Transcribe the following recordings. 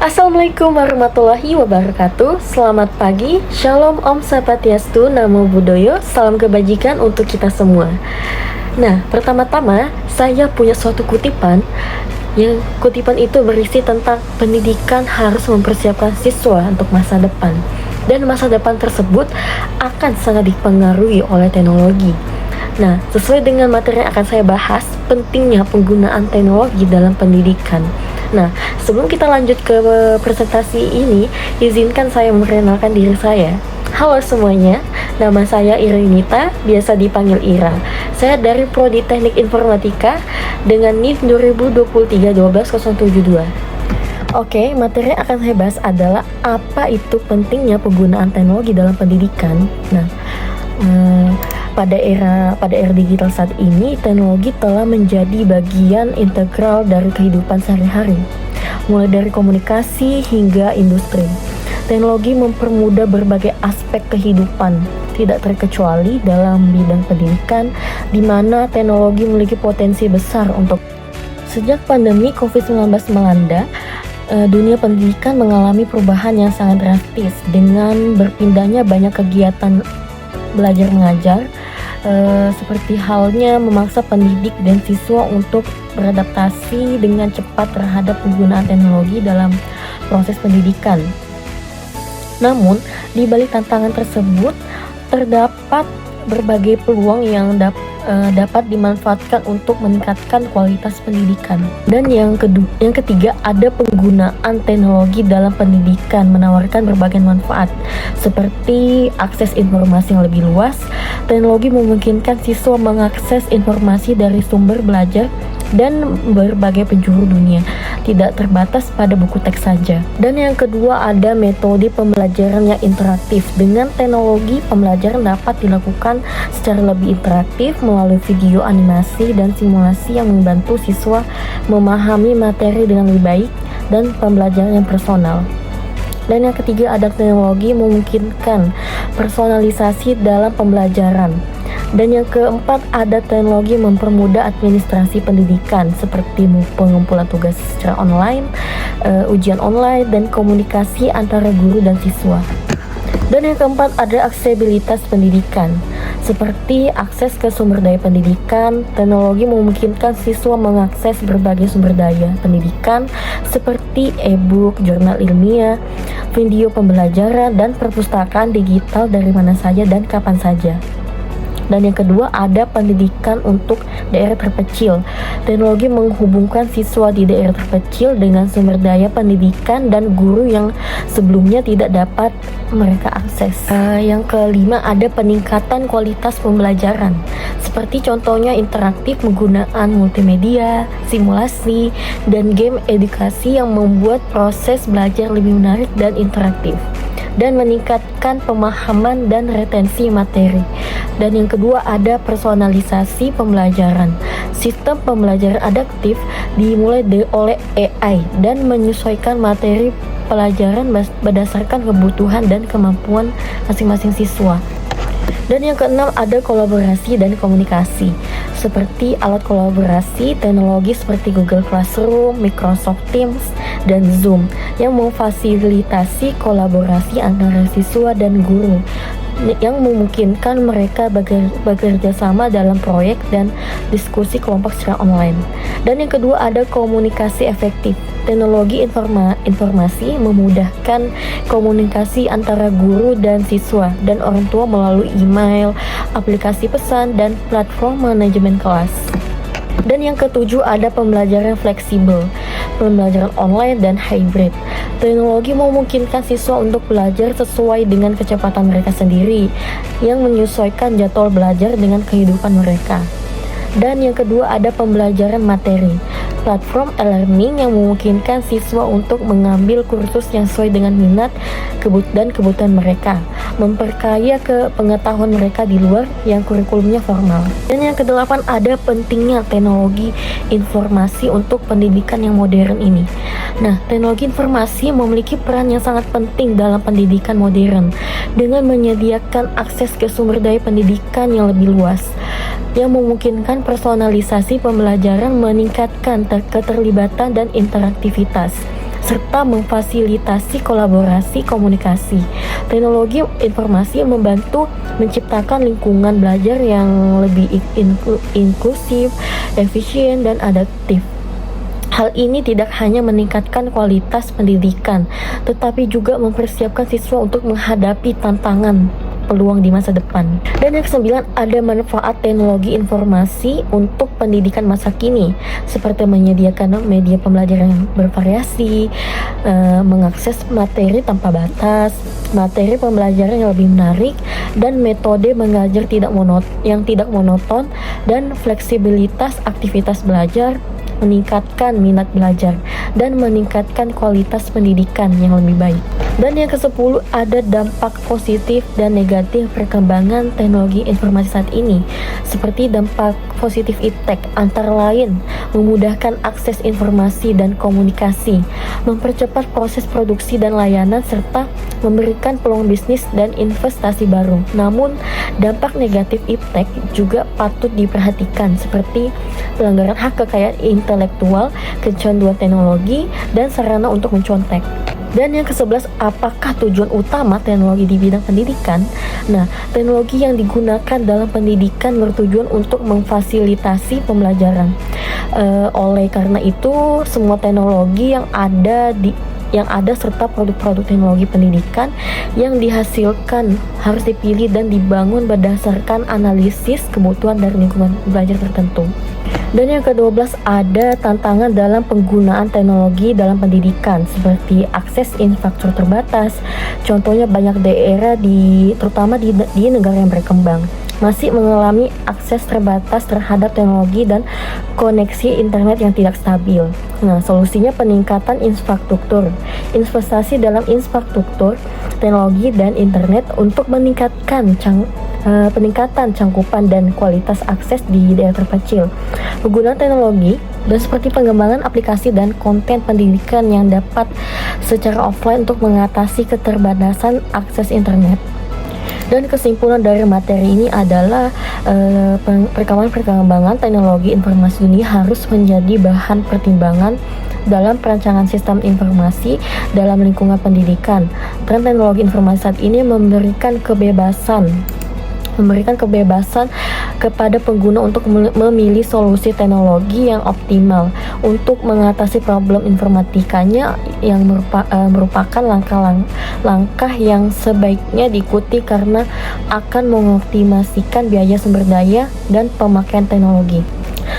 Assalamualaikum warahmatullahi wabarakatuh. Selamat pagi, Shalom Om Sapatiastu, Namo Buddhaya, salam kebajikan untuk kita semua. Nah, pertama-tama saya punya suatu kutipan. Yang kutipan itu berisi tentang pendidikan harus mempersiapkan siswa untuk masa depan. Dan masa depan tersebut akan sangat dipengaruhi oleh teknologi. Nah, sesuai dengan materi yang akan saya bahas, pentingnya penggunaan teknologi dalam pendidikan. Nah, sebelum kita lanjut ke presentasi ini, izinkan saya memperkenalkan diri saya. Halo semuanya, nama saya Irinita, biasa dipanggil Ira. Saya dari Prodi Teknik Informatika dengan NIF 2023-12072. Oke, materi yang akan saya bahas adalah apa itu pentingnya penggunaan teknologi dalam pendidikan. Nah, pada era digital saat ini, teknologi telah menjadi bagian integral dari kehidupan sehari-hari, mulai dari komunikasi hingga industri. Teknologi mempermudah berbagai aspek kehidupan, tidak terkecuali dalam bidang pendidikan, di mana teknologi memiliki potensi besar untuk. Sejak pandemi COVID-19 melanda, dunia pendidikan mengalami perubahan yang sangat drastis dengan berpindahnya banyak kegiatan belajar mengajar, seperti halnya memaksa pendidik dan siswa untuk beradaptasi dengan cepat terhadap penggunaan teknologi dalam proses pendidikan. Namun, di balik tantangan tersebut terdapat berbagai peluang yang dapat dimanfaatkan untuk meningkatkan kualitas pendidikan. Dan yang ketiga, ada penggunaan teknologi dalam pendidikan menawarkan berbagai manfaat seperti akses informasi yang lebih luas. Teknologi memungkinkan siswa mengakses informasi dari sumber belajar dan berbagai penjuru dunia, tidak terbatas pada buku teks saja. Dan yang kedua, ada metode pembelajaran yang interaktif. Dengan teknologi, pembelajaran dapat dilakukan secara lebih interaktif melalui video, animasi, dan simulasi yang membantu siswa memahami materi dengan lebih baik dan pembelajaran yang personal. Dan yang ketiga, ada teknologi memungkinkan personalisasi dalam pembelajaran. Dan yang keempat, ada teknologi mempermudah administrasi pendidikan seperti pengumpulan tugas secara online, ujian online, dan komunikasi antara guru dan siswa. Dan yang keempat, ada aksesibilitas pendidikan seperti akses ke sumber daya pendidikan. Teknologi memungkinkan siswa mengakses berbagai sumber daya pendidikan seperti e-book, jurnal ilmiah, video pembelajaran, dan perpustakaan digital dari mana saja dan kapan saja. Dan yang kedua, ada pendidikan untuk daerah terpencil. Teknologi menghubungkan siswa di daerah terpencil dengan sumber daya pendidikan dan guru yang sebelumnya tidak dapat mereka akses. Yang kelima, ada peningkatan kualitas pembelajaran. Seperti contohnya interaktif menggunakan multimedia, simulasi, dan game edukasi yang membuat proses belajar lebih menarik dan interaktif, dan meningkatkan pemahaman dan retensi materi. Dan yang kedua, ada personalisasi pembelajaran. Sistem pembelajaran adaptif dimulai oleh AI dan menyesuaikan materi pelajaran berdasarkan kebutuhan dan kemampuan masing-masing siswa. Dan yang keenam, ada kolaborasi dan komunikasi seperti alat kolaborasi teknologi seperti Google Classroom, Microsoft Teams, dan Zoom yang memfasilitasi kolaborasi antara siswa dan guru, yang memungkinkan mereka bekerja sama dalam proyek dan diskusi kelompok secara online. Dan yang kedua, ada komunikasi efektif. Teknologi informasi memudahkan komunikasi antara guru dan siswa dan orang tua melalui email, aplikasi pesan, dan platform manajemen kelas. Dan yang ketujuh, ada pembelajaran fleksibel, pembelajaran online dan hybrid. Teknologi memungkinkan siswa untuk belajar sesuai dengan kecepatan mereka sendiri, yang menyesuaikan jadwal belajar dengan kehidupan mereka. Dan yang kedua, ada pembelajaran materi, platform e-learning yang memungkinkan siswa untuk mengambil kursus yang sesuai dengan minat dan kebutuhan mereka, memperkaya pengetahuan mereka di luar yang kurikulumnya formal. Dan yang kedelapan, ada pentingnya teknologi informasi untuk pendidikan yang modern ini. Nah, teknologi informasi memiliki peran yang sangat penting dalam pendidikan modern dengan menyediakan akses ke sumber daya pendidikan yang lebih luas, yang memungkinkan personalisasi pembelajaran, meningkatkan keterlibatan dan interaktivitas, serta memfasilitasi kolaborasi komunikasi. Teknologi informasi membantu menciptakan lingkungan belajar yang lebih inklusif, efisien, dan adaptif. Hal ini tidak hanya meningkatkan kualitas pendidikan, tetapi juga mempersiapkan siswa untuk menghadapi tantangan peluang di masa depan. Dan yang ke-9, ada manfaat teknologi informasi untuk pendidikan masa kini, seperti menyediakan media pembelajaran yang bervariasi, mengakses materi tanpa batas, materi pembelajaran yang lebih menarik, dan metode mengajar yang tidak monoton, dan fleksibilitas aktivitas belajar, meningkatkan minat belajar, dan meningkatkan kualitas pendidikan yang lebih baik. Dan yang ke-10, ada dampak positif dan negatif perkembangan teknologi informasi saat ini. Seperti dampak positif iptek, antara lain memudahkan akses informasi dan komunikasi, mempercepat proses produksi dan layanan, serta memberikan peluang bisnis dan investasi baru. Namun, dampak negatif iptek juga patut diperhatikan, seperti pelanggaran hak kekayaan intelektual, kecanduan teknologi, dan sarana untuk mencontek. Dan yang ke-11, apakah tujuan utama teknologi di bidang pendidikan? Nah, teknologi yang digunakan dalam pendidikan bertujuan untuk memfasilitasi pembelajaran. Oleh karena itu, semua teknologi yang ada serta produk-produk teknologi pendidikan yang dihasilkan harus dipilih dan dibangun berdasarkan analisis kebutuhan dari lingkungan belajar tertentu. Dan yang ke-12, ada tantangan dalam penggunaan teknologi dalam pendidikan, seperti akses infrastruktur terbatas. Contohnya banyak daerah terutama di negara yang berkembang masih mengalami akses terbatas terhadap teknologi dan koneksi internet yang tidak stabil. Nah, solusinya peningkatan infrastruktur, investasi dalam infrastruktur, teknologi dan internet untuk meningkatkan peningkatan cangkupan dan kualitas akses di daerah terpencil. Penggunaan teknologi dan seperti pengembangan aplikasi dan konten pendidikan yang dapat secara offline untuk mengatasi keterbatasan akses internet. Dan kesimpulan dari materi ini adalah perkembangan teknologi informasi dunia harus menjadi bahan pertimbangan dalam perancangan sistem informasi dalam lingkungan pendidikan. Tren teknologi informasi saat ini memberikan kebebasan kepada pengguna untuk memilih solusi teknologi yang optimal untuk mengatasi problem informatikanya, yang merupakan langkah yang sebaiknya diikuti karena akan mengoptimasikan biaya sumber daya dan pemakaian teknologi.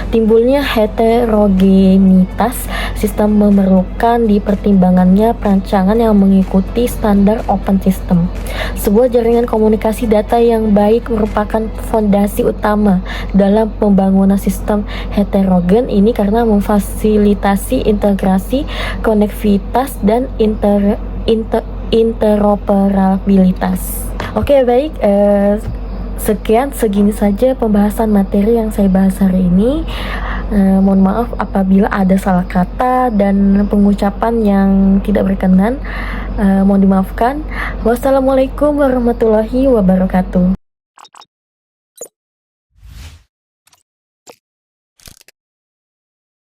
Timbulnya heterogenitas sistem memerlukan dipertimbangannya perancangan yang mengikuti standar open system. Sebuah jaringan komunikasi data yang baik merupakan fondasi utama dalam pembangunan sistem heterogen ini karena memfasilitasi integrasi, konektivitas, dan interoperabilitas. Oke, baik. Segini saja pembahasan materi yang saya bahas hari ini. Mohon maaf apabila ada salah kata dan pengucapan yang tidak berkenan. Mohon dimaafkan. Wassalamualaikum warahmatullahi wabarakatuh.